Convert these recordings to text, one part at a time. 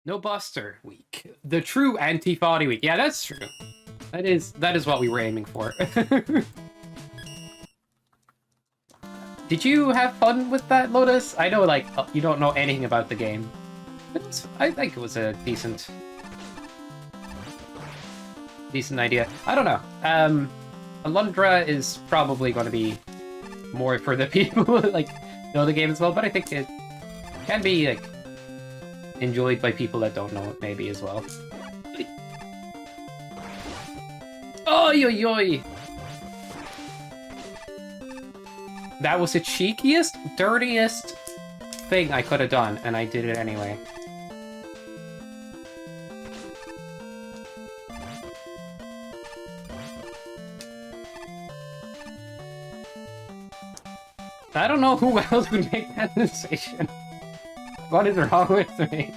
No Buster week. The true anti-Foddy week. Yeah, that's true. That is what we were aiming for. Did you have fun with that, Lotus? I know, like, you don't know anything about the game. But I think it was a decent idea. I don't know. Alundra is probably going to be more for the people who, like, know the game as well, but I think it can be, like, enjoyed by people that don't know it, maybe, as well. Oi, oi, oi! That was the cheekiest, dirtiest thing I could have done, and I did it anyway. I don't know who else would make that decision. What is wrong with me?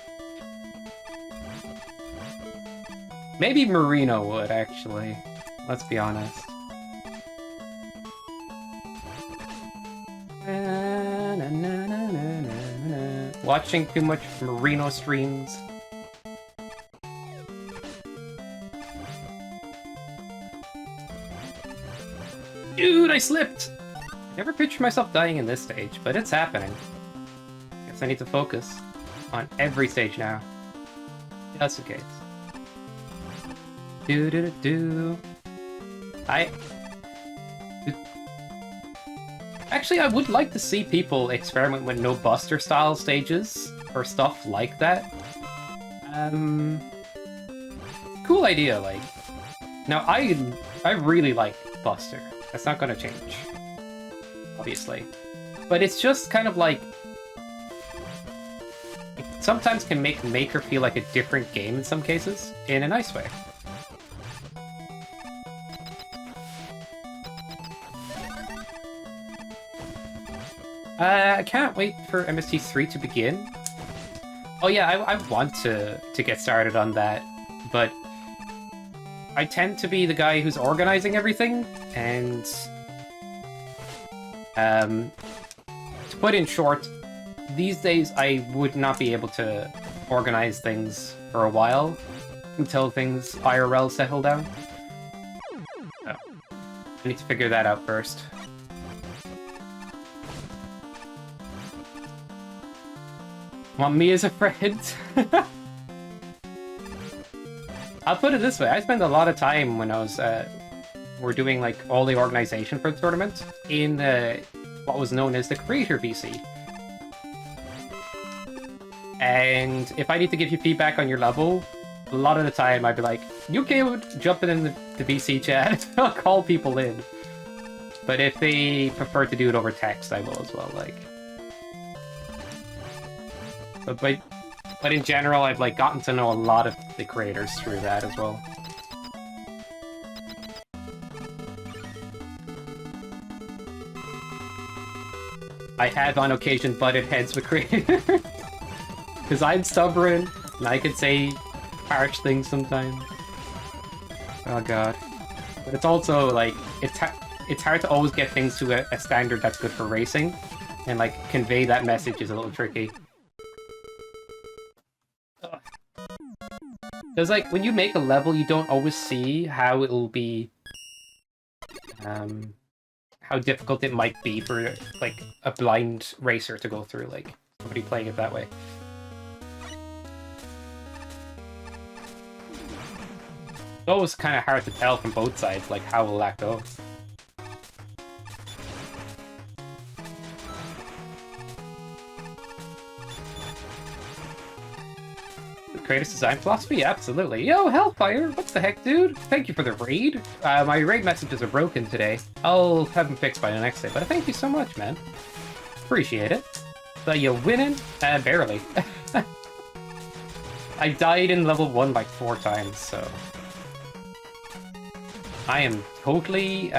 Maybe Marino would, actually. Let's be honest. Watching too much Marino streams. Dude, I slipped! I never pictured myself dying in this stage, but it's happening. Guess I need to focus on every stage now. Just in case. Do-do-do-do. Actually, I would like to see people experiment with no Buster style stages or stuff like that. Cool idea, like. Now, I really like Buster. That's not gonna change, obviously. But it's just kind of like, it sometimes can make Maker feel like a different game in some cases, in a nice way. I can't wait for MST2 to begin. Oh yeah, I want to get started on that, but I tend to be the guy who's organizing everything, and to put in short, these days I would not be able to organize things for a while until things IRL settle down. So, I need to figure that out first. Want me as a friend? I'll put it this way, I spent a lot of time when I was, we're doing like all the organization for the tournament in what was known as the Creator VC. And if I need to give you feedback on your level, a lot of the time I'd be like, you okay with jumping in the VC chat? I'll call people in. But if they prefer to do it over text, I will as well, like. But in general, I've like gotten to know a lot of the creators through that as well. I have on occasion butted heads with creators. Because I'm stubborn, and I could say harsh things sometimes. Oh god. But it's also like, it's hard to always get things to a standard that's good for racing. And like, convey that message is a little tricky. Because, like, when you make a level, you don't always see how it'll be... how difficult it might be for, like, a blind racer to go through, like, somebody playing it that way. It's always kind of hard to tell from both sides, like, how will that go. Greatest design philosophy? Absolutely. Yo, Hellfire! What the heck, dude? Thank you for the raid. My raid messages are broken today. I'll have them fixed by the next day, but thank you so much, man. Appreciate it. So you winning? Barely. I died in level 1 like 4 times, so... I am totally,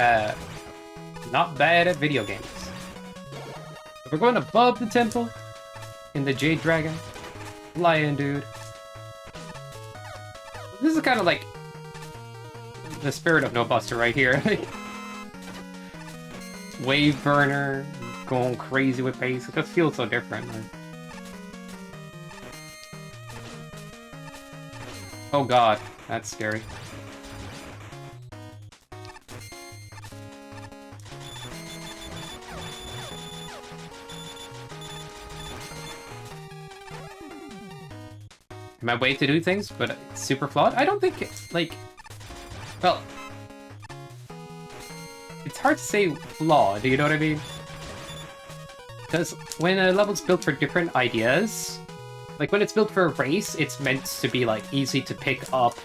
not bad at video games. So we're going above the temple in the Jade Dragon. Lion, dude. This is kind of like the spirit of No Buster right here. Wave burner, going crazy with pace. It just feels so different. Oh god, that's scary. My way to do things, but it's super flawed. I don't think it's like, well, it's hard to say flawed. You know what I mean? Because when a level's built for different ideas, like when it's built for a race, it's meant to be like easy to pick up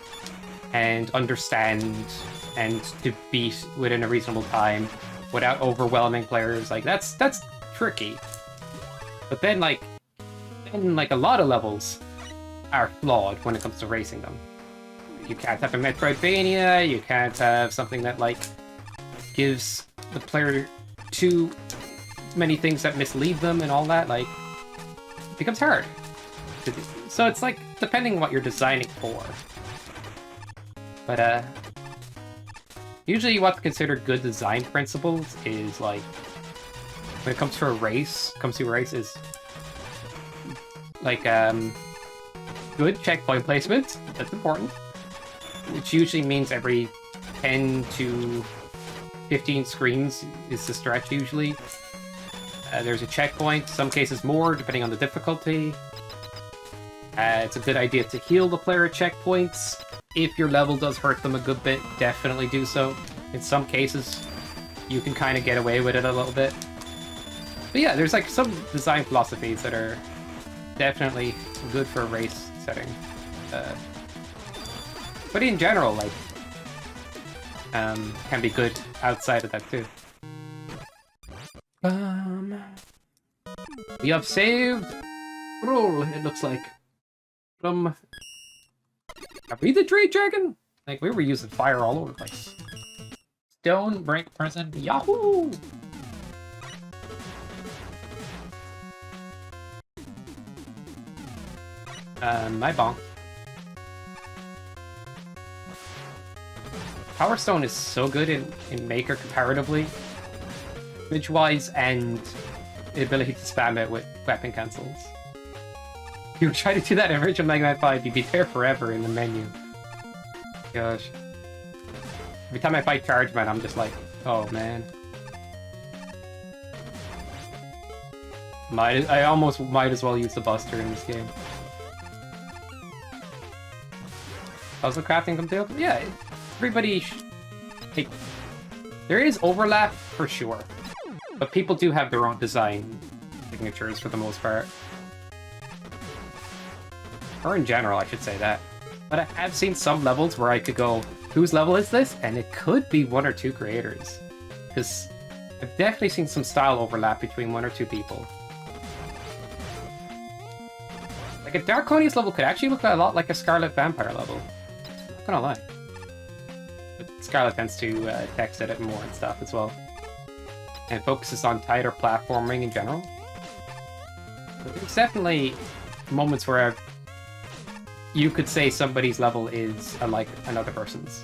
and understand and to beat within a reasonable time without overwhelming players. Like that's tricky. But then like a lot of levels are flawed when it comes to racing them. You can't have a Metroidvania, you can't have something that like gives the player too many things that mislead them and all that, like it becomes hard. So it's like depending what you're designing for. But usually what's considered good design principles is like when it comes to a race, is like good checkpoint placement. That's important. Which usually means every 10 to 15 screens is the stretch usually. There's a checkpoint, some cases more, depending on the difficulty. It's a good idea to heal the player at checkpoints. If your level does hurt them a good bit, definitely do so. In some cases, you can kind of get away with it a little bit. But yeah, there's like some design philosophies that are definitely good for a race setting. But in general, like, can be good outside of that too. We have saved roll, it looks like. From... Are we the Jade Dragon? Like, we were using fire all over the place. Stone, break, prison, Yahoo! My bonk. Power Stone is so good in Maker comparatively. Damage-wise and the ability to spam it with weapon cancels. If you try to do that in original Mega Man 5, you'd be there forever in the menu. Gosh. Every time I fight Charge Man, I'm just like, oh man. I almost might as well use the Buster in this game. Puzzle crafting come to? Yeah, everybody... There is overlap for sure. But people do have their own design signatures for the most part. Or in general, I should say that. But I have seen some levels where I could go, whose level is this? And it could be one or two creators. Because I've definitely seen some style overlap between one or two people. Like a Darkonius level could actually look a lot like a Scarlet Vampire level. Not gonna lie. But Scarlet tends to text edit more and stuff as well. And focuses on tighter platforming in general. But there's definitely moments where you could say somebody's level is unlike another person's.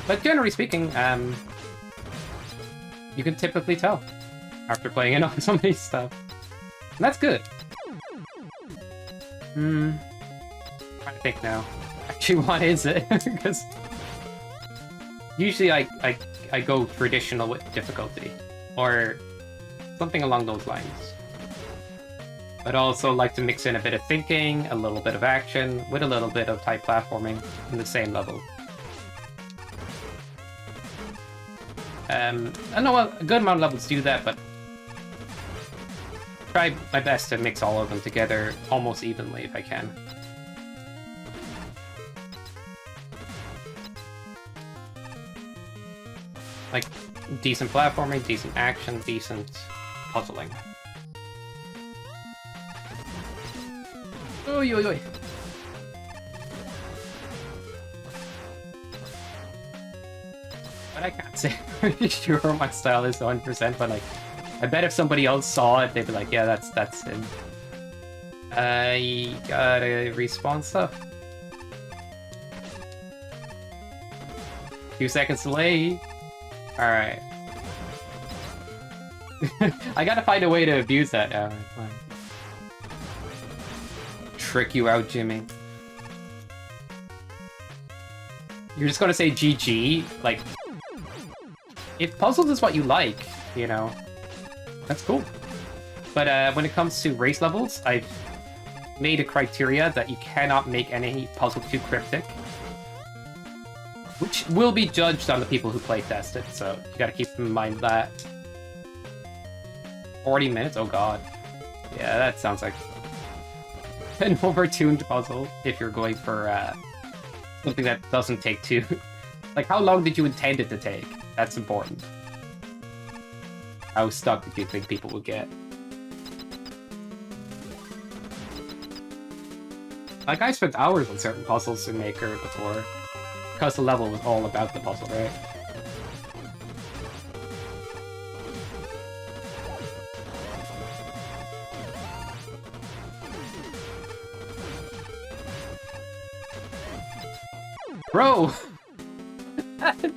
But generally speaking, you can typically tell after playing it on somebody's stuff. And that's good. I'm trying to think now. Actually, what is it? Because usually I go traditional with difficulty, or something along those lines. But also like to mix in a bit of thinking, a little bit of action, with a little bit of tight platforming in the same level. I know a good amount of levels do that, but try my best to mix all of them together almost evenly if I can. Like, decent platforming, decent action, decent puzzling. Oi, oi, oi. But I can't say pretty sure my style is 100%, but like, I bet if somebody else saw it, they'd be like, yeah, that's him. I gotta respawn stuff. Few seconds delay. Alright. I gotta find a way to abuse that now. Trick you out, Jimmy. you're just gonna say GG, like, if puzzles is what you like, you know, that's cool. But when it comes to race levels, I've made a criteria that you cannot make any puzzle too cryptic, which will be judged on the people who playtest it, so you gotta keep in mind that. 40 minutes? Oh god. Yeah, that sounds like an overtuned puzzle if you're going for something that doesn't take too... Like, how long did you intend it to take? That's important. How stuck did you think people would get? Like, I spent hours on certain puzzles in Maker before, because the level was all about the puzzle, right? Bro!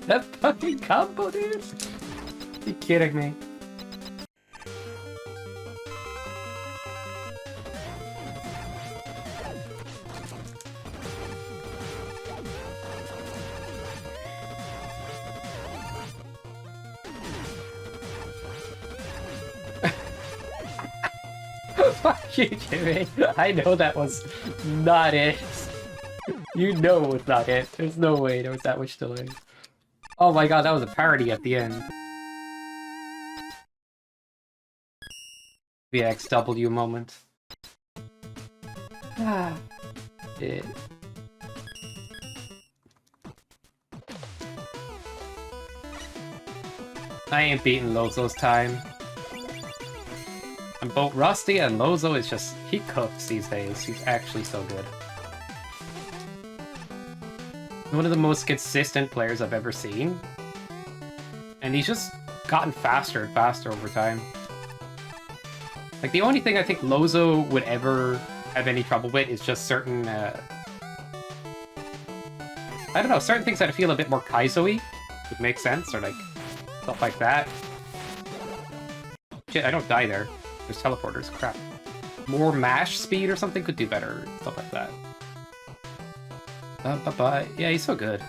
That fucking combo, dude! Are you kidding me? Fuck you, Jimmy. I know that was not it. You know it was not it. There's no way there was that much delay. Oh my god, that was a parody at the end. The XW moment. Ah. Yeah. I ain't beating Lozo's time. I'm both rusty and Lozo is just... he cooks these days. He's actually so good. One of the most consistent players I've ever seen. And he's just gotten faster and faster over time. Like, the only thing I think Lozo would ever have any trouble with is just certain, I don't know, certain things that I feel a bit more Kaizo-y would make sense, or like, stuff like that. Shit, I don't die there. There's teleporters, crap. More mash speed or something could do better, stuff like that. Yeah, he's so good.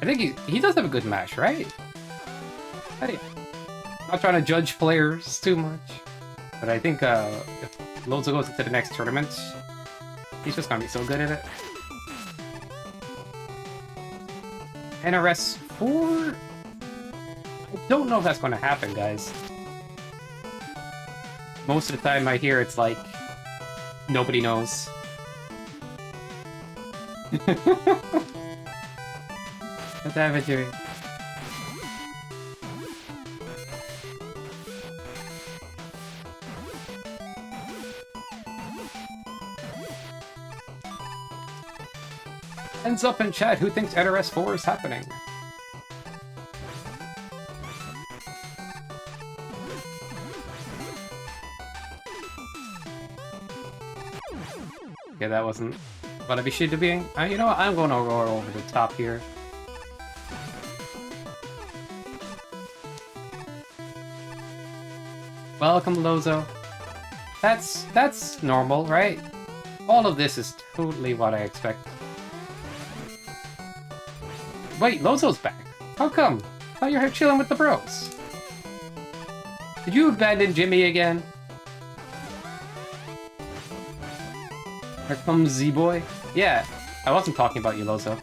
I think he does have a good mash, right? Hey, not trying to judge players too much, but I think if Lozo goes into the next tournament, he's just gonna be so good at it. NRS 4? I don't know if that's gonna happen, guys. Most of the time I hear it's like, nobody knows. What damage are you? Ends up in chat, who thinks NRS 4 is happening? Okay, that wasn't what I should be. You know what? I'm going to go over the top here. Welcome, Lozo. That's normal, right? All of this is totally what I expect. Wait, Lozo's back. How come? I thought you were chilling with the bros. Did you abandon Jimmy again? Here comes Z-Boy. Yeah, I wasn't talking about you, Lozo.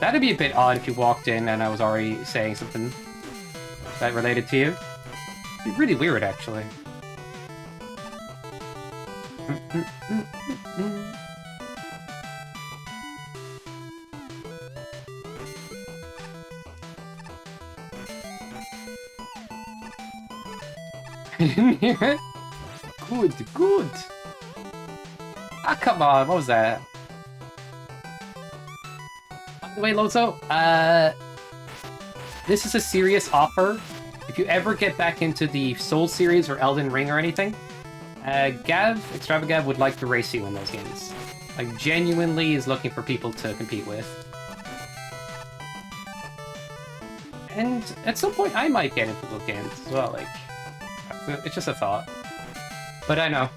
That'd be a bit odd if you walked in and I was already saying something that related to you. It'd be really weird, actually. I didn't hear it. Good, good. Ah, come on, what was that? By the way, Lozo, this is a serious offer. If you ever get back into the Soul series or Elden Ring or anything, Extravagav would like to race you in those games. Like, genuinely is looking for people to compete with. And at some point, I might get into those games as well, like, it's just a thought. But I know.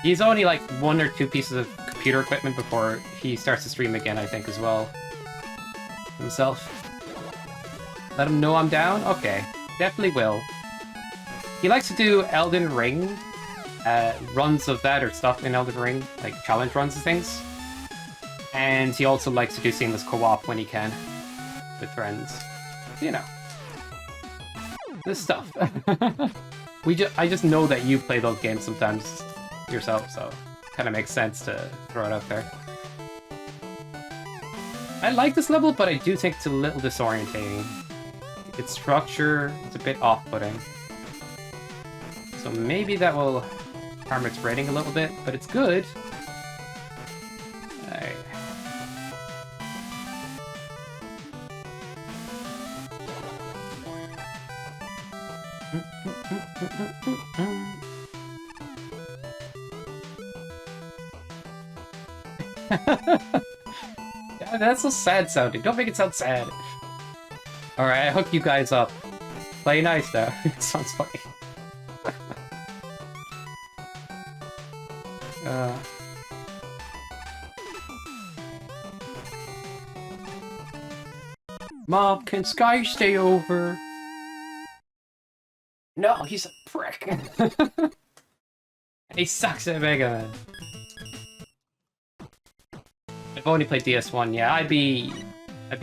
He's only like 1 or 2 pieces of computer equipment before he starts to stream again, I think, as well. Himself. Let him know I'm down? Okay. Definitely will. He likes to do Elden Ring runs of that or stuff in Elden Ring, like challenge runs and things. And he also likes to do seamless co-op when he can with friends. You know. This stuff. I just know that you play those games sometimes yourself, so kind of makes sense to throw it out there. I like this level, but I do think it's a little disorientating. Its structure is a bit off-putting. So maybe that will harm its rating a little bit, but it's good. Alright. Yeah, that's so sad sounding. Don't make it sound sad. Alright, I hook you guys up. Play nice though. It sounds funny. Mom, can Sky stay over? No, he's a prick. He sucks at Mega Man. I've only played DS1, yeah, I'd be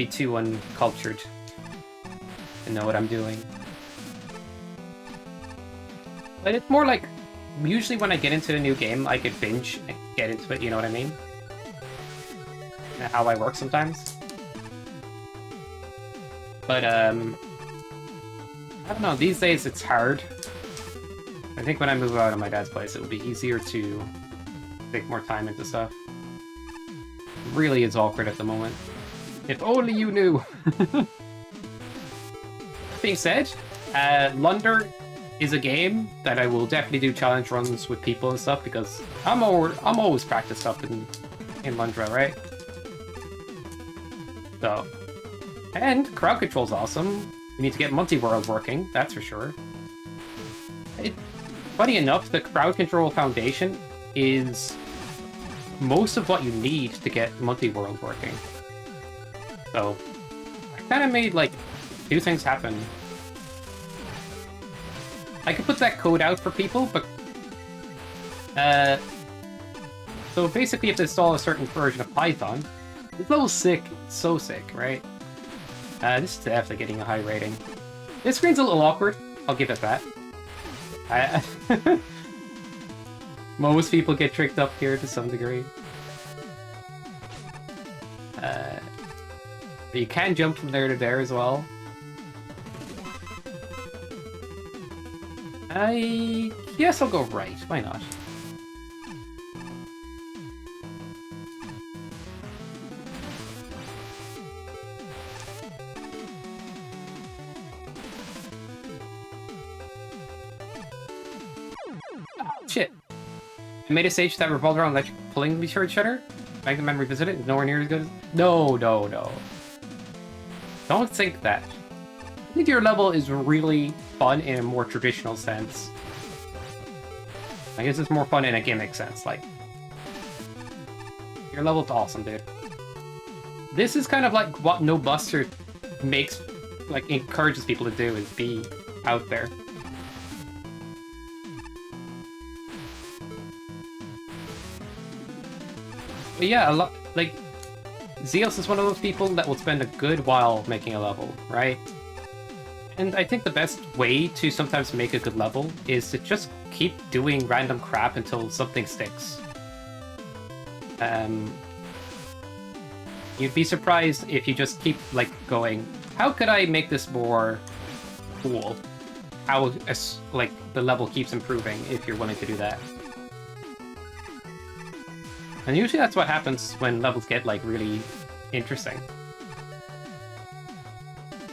too uncultured to know what I'm doing. But it's more like, usually when I get into a new game, I could binge and get into it, you know what I mean? How I work sometimes. But, I don't know, these days it's hard. I think when I move out of my dad's place, it'll be easier to take more time into stuff. It really is awkward at the moment. If only you knew! That being said, Lunder is a game that I will definitely do challenge runs with people and stuff, because I'm always practiced up in Lundra, right? So... And crowd control's awesome. We need to get multi-world working, that's for sure. Funny enough, the crowd control foundation is most of what you need to get multi-world working. So, I kind of made, like, 2 things happen. I could put that code out for people, but... So basically you have to install a certain version of Python. It's so sick, right? This is definitely getting a high rating. This screen's a little awkward, I'll give it that. Most people get tricked up here to some degree. But you can jump from there to there as well. I guess I'll go right, why not? Shit. I made a stage that revolved around electric pulling each other. Mega Man Revisited is nowhere near as good as... No. Don't think that. I think your level is really fun in a more traditional sense. I guess it's more fun in a gimmick sense, like... Your level's awesome, dude. This is kind of like what No Buster makes... like, encourages people to do, is be out there. But yeah, a lot, like, Zeus is one of those people that will spend a good while making a level, right? And I think the best way to sometimes make a good level is to just keep doing random crap until something sticks. You'd be surprised if you just keep, like, going, how could I make this more cool? How, like, the level keeps improving if you're willing to do that. And usually that's what happens when levels get, like, really interesting.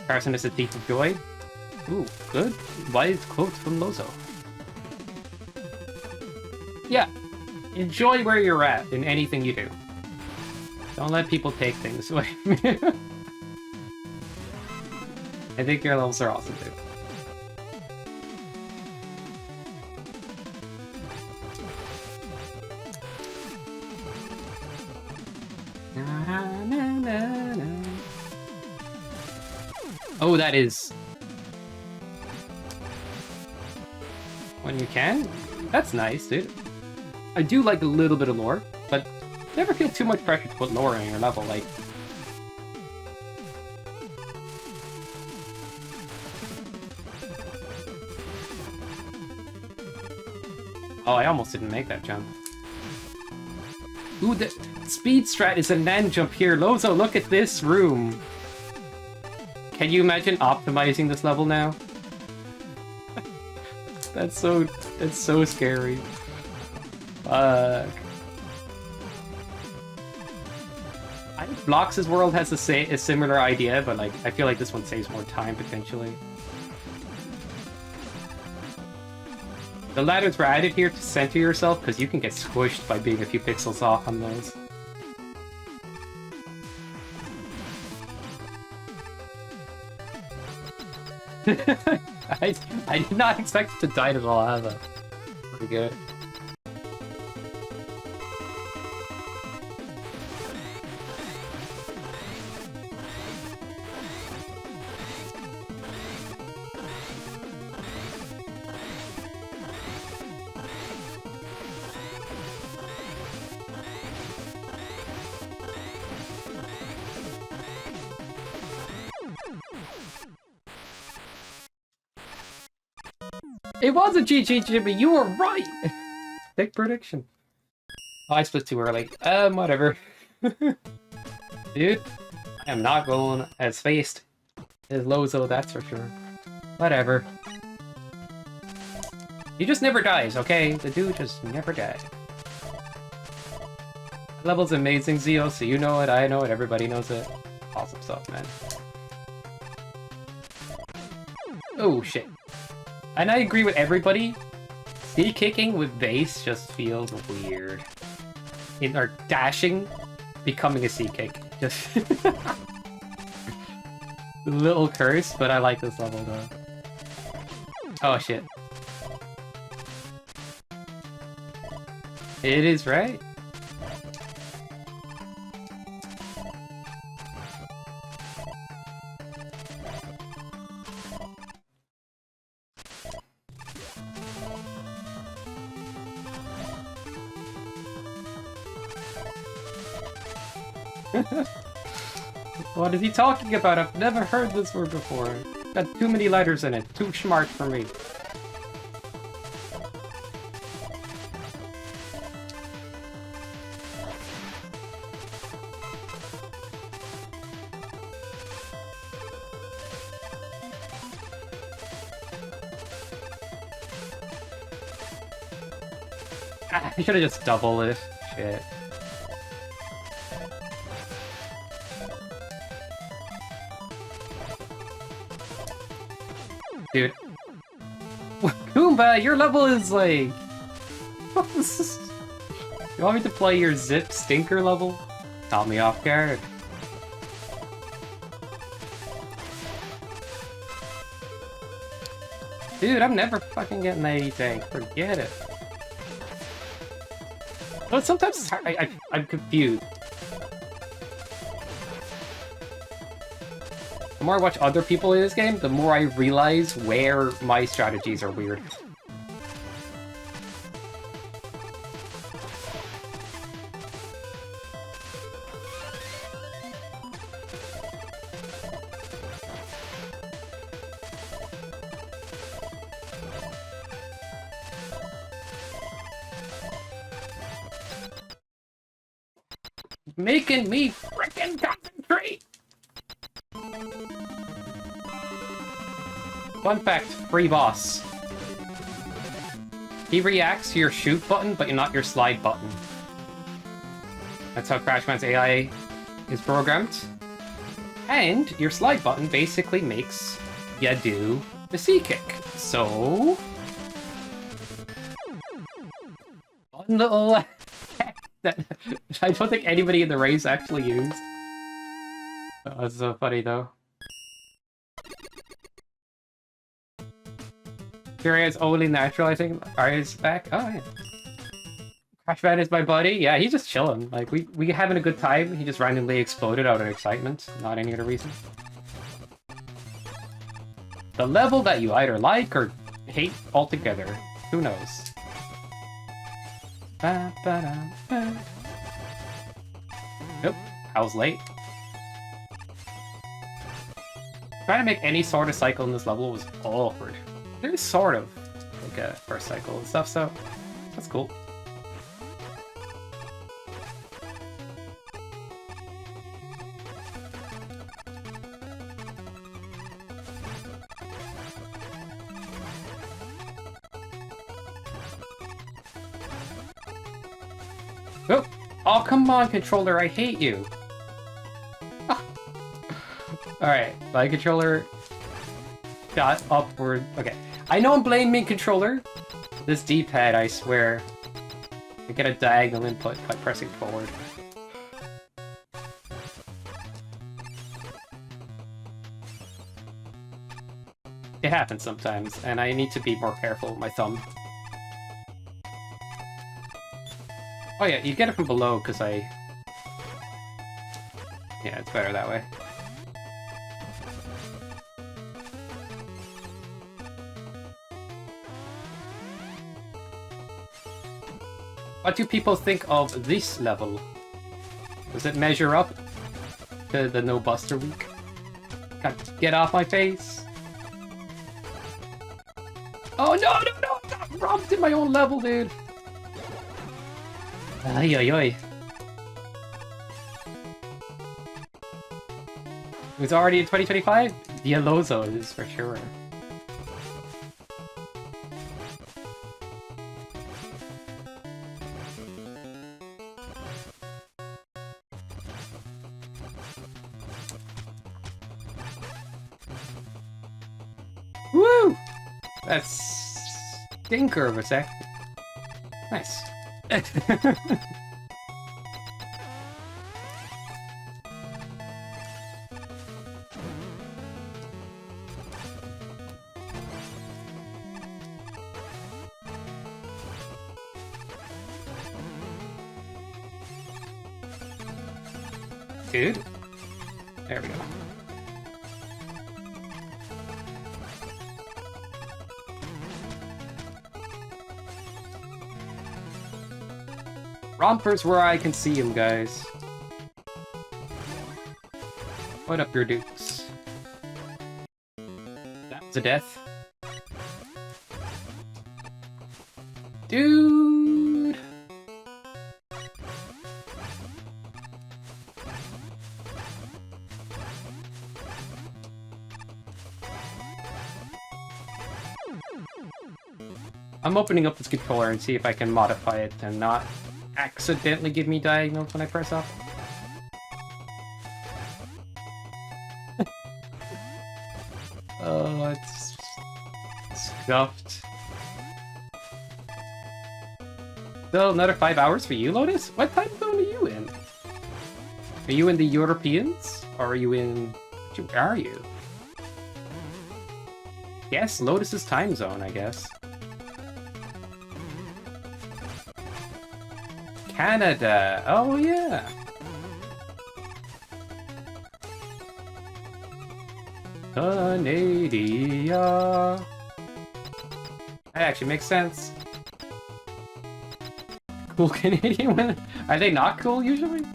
Carson is a thief of joy. Ooh, good. Wise quotes from Lozo. Yeah. Enjoy where you're at in anything you do. Don't let people take things away from you. I think your levels are awesome too. Oh, that is... when you can? That's nice, dude. I do like a little bit of lore, but never feel too much pressure to put lore in your level, like... Oh, I almost didn't make that jump. Ooh, the speed strat is a nan jump here. Lozo, look at this room. Can you imagine optimizing this level now? That's so scary. Fuck. I think Blox' world has a similar idea, but like I feel like this one saves more time potentially. The ladders were added here to center yourself because you can get squished by being a few pixels off on those. I did not expect it to die to the lava. Pretty good. It was a GG, Jimmy. You were right. Big prediction. Oh, I split too early. Whatever. Dude, I am not going as faced as Lozo, that's for sure. Whatever. He just never dies, okay? The dude just never dies. Level's amazing, Zio, so you know it, I know it, everybody knows it. Awesome stuff, man. Oh, shit. And I agree with everybody. C-kicking with base just feels weird. Or dashing, becoming a C-kick. Just... a little curse, but I like this level, though. Oh, shit. It is right. What is he talking about? I've never heard this word before. Got too many letters in it. Too smart for me. I should have just doubled it. Shit. Dude. Goomba, your level is like... You want me to play your zip stinker level? Caught me off guard. Dude, I'm never fucking getting anything. Forget it. But sometimes it's hard. I'm confused. The more I watch other people in this game, the more I realize where my strategies are weird. Making me frickin' concentrate! Fun fact, free boss. He reacts to your shoot button, but not your slide button. That's how Crashman's AI is programmed. And your slide button basically makes you do the C-kick. So... one little... that I don't think anybody in the race actually used. Oh, that's so funny, though. 「 Dude, 「 what? 「 「 「 「 「 「 「 「 「 「 「 「 「 「 「 「 「 「 「 「 「 「 「 「 「 「 「 「 「 「 「 「 「 「 「 「 「 「 「 「 「 「 「 「 「 That was so funny, though. Furia's only natural, I think. Arya's back. Oh, yeah. Crashman is my buddy. Yeah, he's just chilling. Like, we having a good time. He just randomly exploded out of excitement. Not any other reason. The level that you either like or hate altogether. Who knows? Nope. I was late. Trying to make any sort of cycle in this level was awkward. There's sort of like a first cycle and stuff, so that's cool. Oh, oh come on, controller, I hate you. Alright, my controller got upward. Okay, I know I'm blaming controller. This D-pad, I swear. I get a diagonal input by pressing forward. It happens sometimes, and I need to be more careful with my thumb. Oh yeah, you get it from below, because I... Yeah, it's better that way. What do people think of this level? Does it measure up to the No Buster week? God, get off my face! Oh no, no, no! I got robbed in my own level, dude! Ay, ay, ay. It's already in 2025? Yellozo is for sure. Woo! That's stinker of a sec. Nice. Dude. There we go. Romper's where I can see him, guys. What up, your dukes? That was a death. Dude! I'm opening up this controller and see if I can modify it and not accidentally give me diagonals when I press up. Oh, it's scuffed. Still another 5 hours for you, Lotus? What time zone are you in? Are you in the Europeans? Or are you in... Where are you? Yes, Lotus's time zone, I guess. Canada! Oh, yeah! Canada! That actually makes sense. Cool Canadian women? Are they not cool, usually?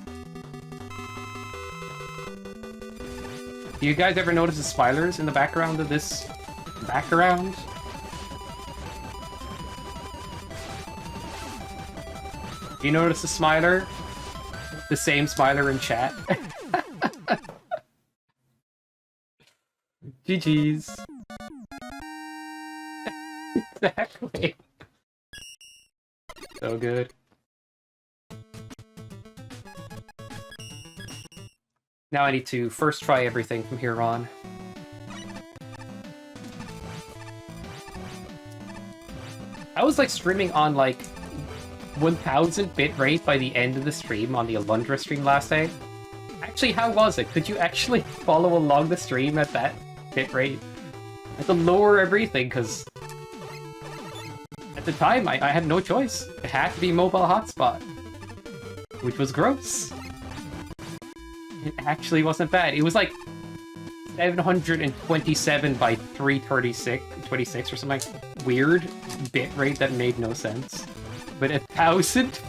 Do you guys ever notice the spiders in the background of this background? Do you notice the smiler? The same smiler in chat? GG's. Exactly. So good. Now I need to first try everything from here on. I was like streaming on like 1000 bit rate by the end of the stream on the Alundra stream last day. Actually, how was it? Could you actually follow along the stream at that bit rate? I had to lower everything because the time, I had no choice. It had to be mobile hotspot. Which was gross. It actually wasn't bad. It was like 727 by 336 or something like weird bitrate that made no sense. But 1,000?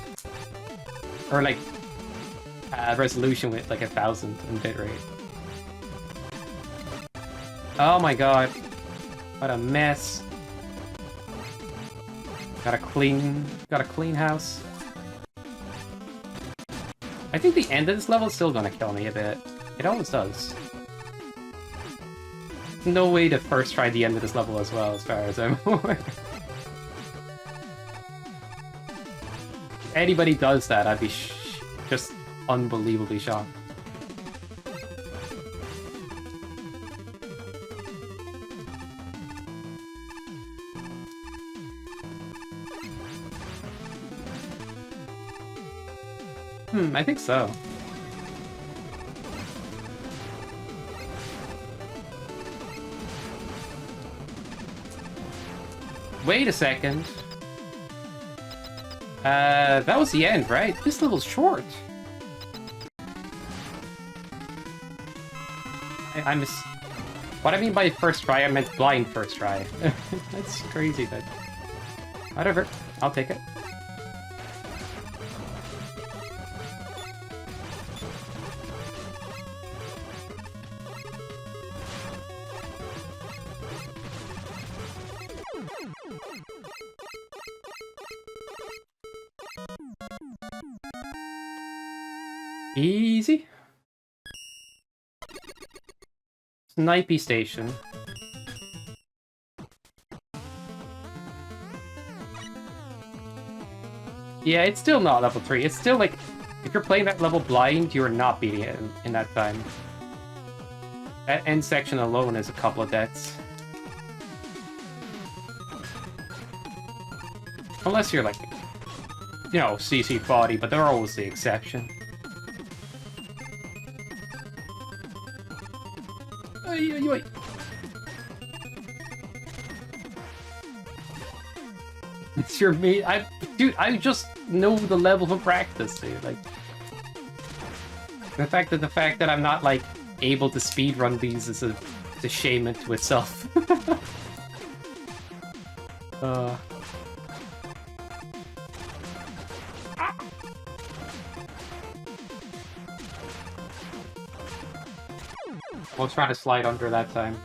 Or like resolution with like 1,000 in bitrate. Oh my god. What a mess. Got a clean house. I think the end of this level is still gonna kill me a bit. It always does. No way to first try the end of this level as well, as far as I'm aware. If anybody does that, I'd be just unbelievably shocked. I think so. Wait a second. That was the end, right? This level's short. I miss... What I mean by first try, I meant blind first try. That's crazy, but... Whatever. I'll take it. Easy. Snipey station. Yeah, it's still not level 3. It's still like, if you're playing that level blind, you're not beating it in that time. That end section alone is a couple of deaths. Unless you're like, you know, CC body, but they're always the exception. It's your mate. Dude, I just know the level from practice, dude. Like, the fact that I'm not like able to speedrun these is a shame into itself. I was trying to slide under that time.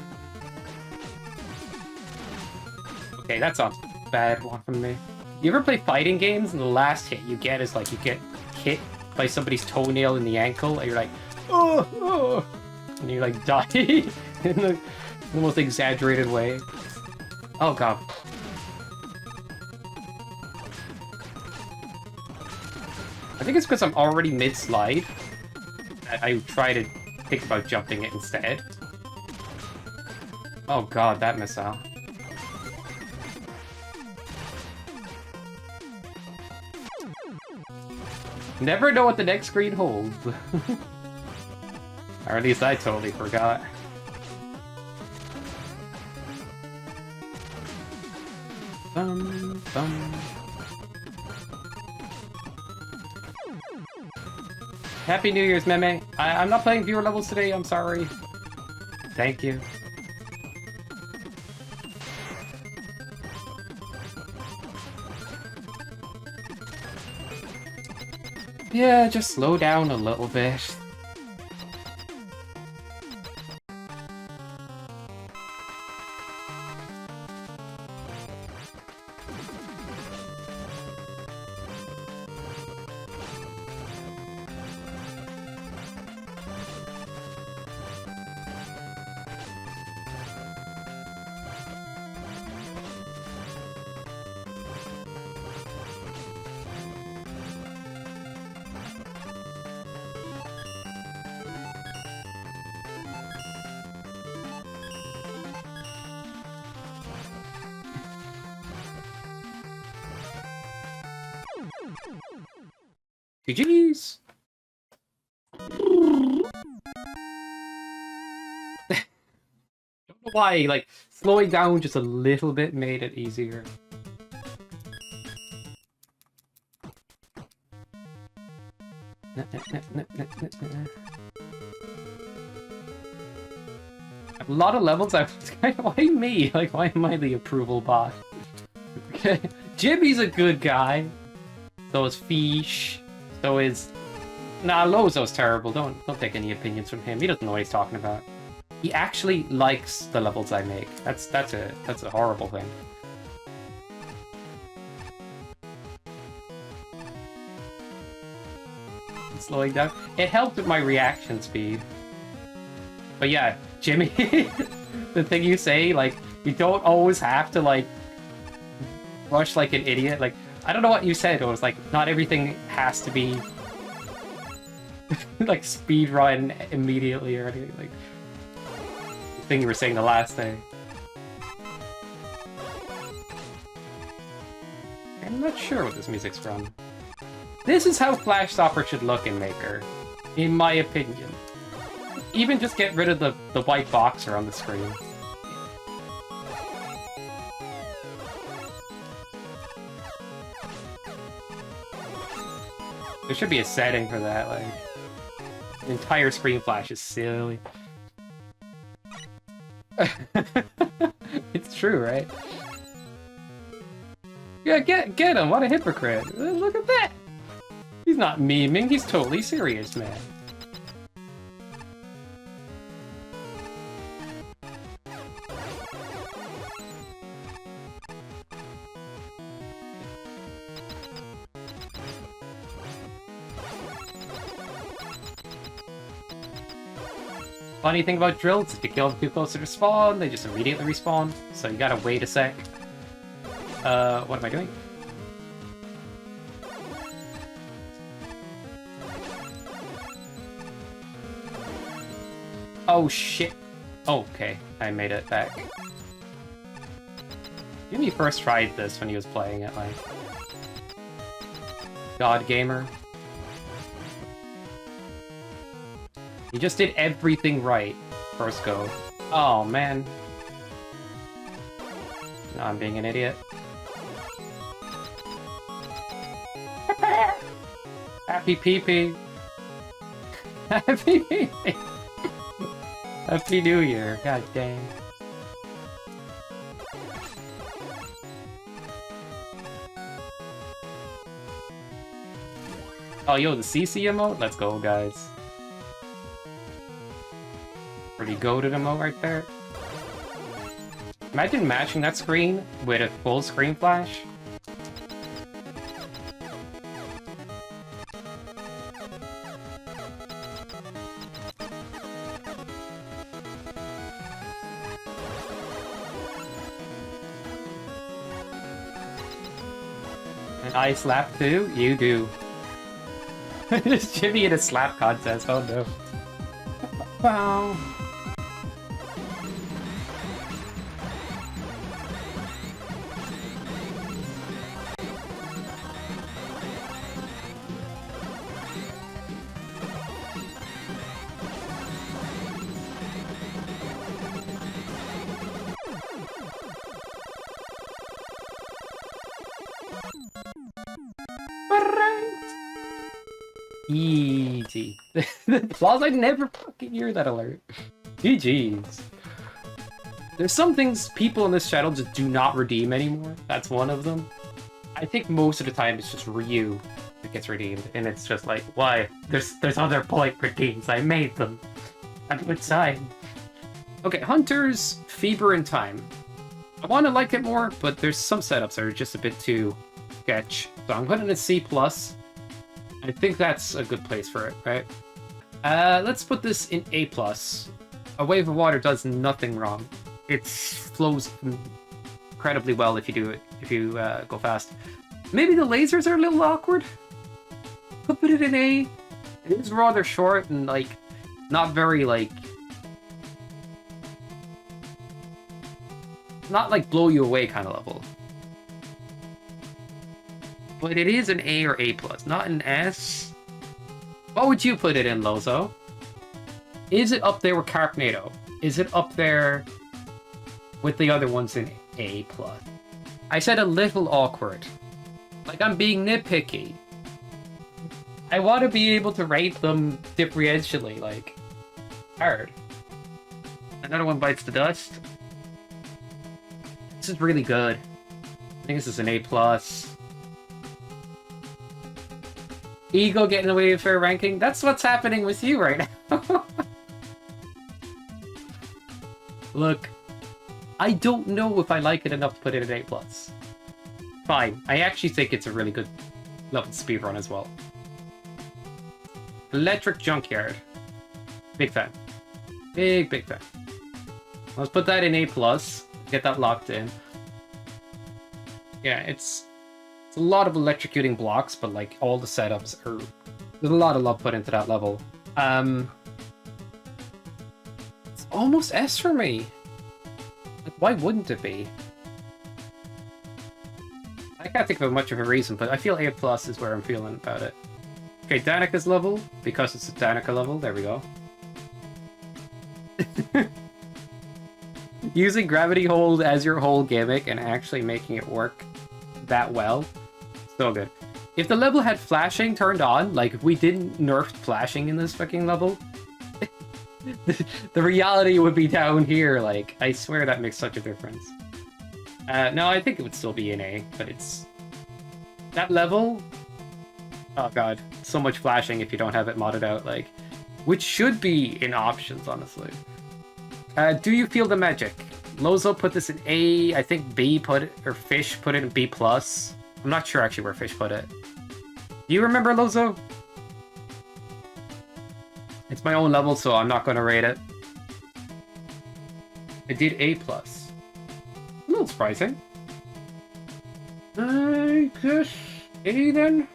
Okay, that sounds bad one from me. You ever play fighting games and the last hit you get is like you get hit by somebody's toenail in the ankle and you're like, oh, oh, and you like die in the most exaggerated way. Oh god. I think it's because I'm already mid-slide. I try to think about jumping it instead. Oh god, that missile. Never know what the next screen holds. Or at least I totally forgot. Happy New Year's, Meme. I'm not playing viewer levels today, I'm sorry. Thank you. Yeah, just slow down a little bit. GG's! Don't know why, like, slowing down just a little bit made it easier. A lot of levels. Why me? Like, why am I the approval bot? Okay, Jimmy's a good guy. So is Fish. So is... Nah, Lozo's terrible. Don't take any opinions from him. He doesn't know what he's talking about. He actually likes the levels I make. That's a horrible thing. It's slowing down. It helped with my reaction speed. But yeah, Jimmy, the thing you say, like, you don't always have to, like, rush like an idiot. Like, I don't know what you said. It was like, not everything has to be, like, speedrun immediately or anything. Like, the thing you were saying the last day. I'm not sure what this music's from. This is how Flash Stopper should look in Maker, in my opinion. Even just get rid of the white boxer on the screen. There should be a setting for that, like... The entire screen flash is silly. It's true, right? Yeah, get him! What a hypocrite! Look at that! He's not memeing, he's totally serious, man. Funny thing about drills, if you kill them too close to spawn, they just immediately respawn. So you gotta wait a sec. What am I doing? Oh shit. Okay, I made it back. Jimmy first tried this when he was playing it, like... God Gamer. He just did everything right first go. Oh, man. Now I'm being an idiot. Happy pee-pee. Happy pee-pee. Happy New Year. God dang. Oh, yo, the CC emote? Let's go, guys. Pretty goated emote right there. Imagine matching that screen with a full screen flash. And I slap too? You do. Just Jimmy in a slap contest, oh no. Wow. Easy. Flaws, I never fucking hear that alert. GG's. There's some things people in this channel just do not redeem anymore. That's one of them. I think most of the time it's just Ryu that gets redeemed, and it's just like, why? There's other point redeems. I made them. I'm a good sign. Okay, Hunter's Feeber In TIme. I want to like it more, but there's some setups that are just a bit too sketch. So I'm putting it in C+. I think that's a good place for it, right? Let's put this in A+. A wave of water does nothing wrong. It flows incredibly well if you do it, if you go fast. Maybe the lasers are a little awkward. Could put it in A. It is rather short and, like, not very, like... Not, like, blow you away kind of level. But it is an A or A+, not an S. What would you put it in, Lozo? Is it up there with Carpnado? Is it up there with the other ones in A+? I said a little awkward. Like I'm being nitpicky. I want to be able to rate them differentially, like, hard. Another one bites the dust. This is really good. I think this is an A+. Ego getting away with fair ranking? That's what's happening with you right now. Look, I don't know if I like it enough to put it at A+. Fine. I actually think it's a really good level speedrun as well. Electric Junkyard. Big fan. Big fan. Let's put that in A+. Get that locked in. Yeah, it's a lot of electrocuting blocks, but like all the setups are... There's a lot of love put into that level. It's almost S for me. Like, why wouldn't it be? I can't think of much of a reason, but I feel A+ is where I'm feeling about it. Okay, Danica's level, because it's a Danica level, there we go. Using Gravity Hold as your whole gimmick and actually making it work that well, so good. If the level had flashing turned on, like if we didn't nerf flashing in this fucking level, the reality would be down here, like, I swear that makes such a difference. No, I think it would still be an A, but it's... That level... Oh god, so much flashing if you don't have it modded out, like... Which should be in options, honestly. Do you feel the magic? Lozo put this in A, I think B put it, or Fish put it in B+. I'm not sure actually where Fish put it. Do you remember, Lozo? It's my own level, so I'm not going to rate it. I did A+. A little surprising. I guess A then?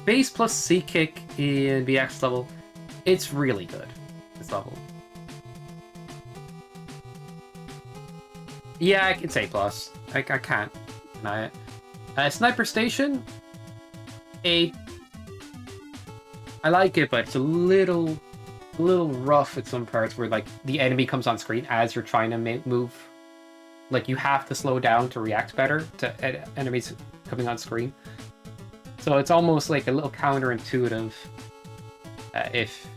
Base plus C kick in BX level. It's really good, this level. Yeah, it's A+. I can't deny it. Sniper Station? A. I like it, but it's a little rough at some parts where, like, the enemy comes on screen as you're trying to move. Like, you have to slow down to react better to enemies coming on screen. So it's almost like a little counterintuitive. If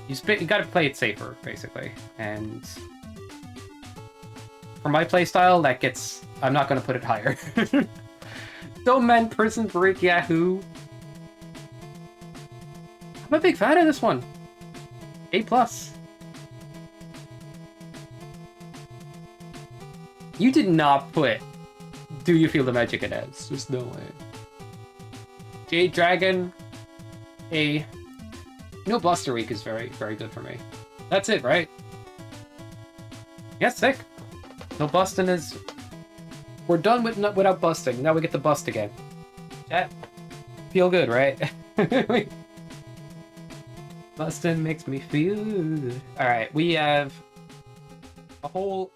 you gotta play it safer, basically. And for my playstyle, that gets... I'm not gonna put it higher. Don't man person break Yahoo. I'm a big fan of this one. A+. You did not put Do You Feel the Magic in S. There's no way. Jade Dragon. A. No, Buster Week is very, very good for me. That's it, right? Yeah, sick. No busting is... We're done without busting. Now we get to bust again. Chat. Feel good, right? Busting makes me feel good. Alright, we have a whole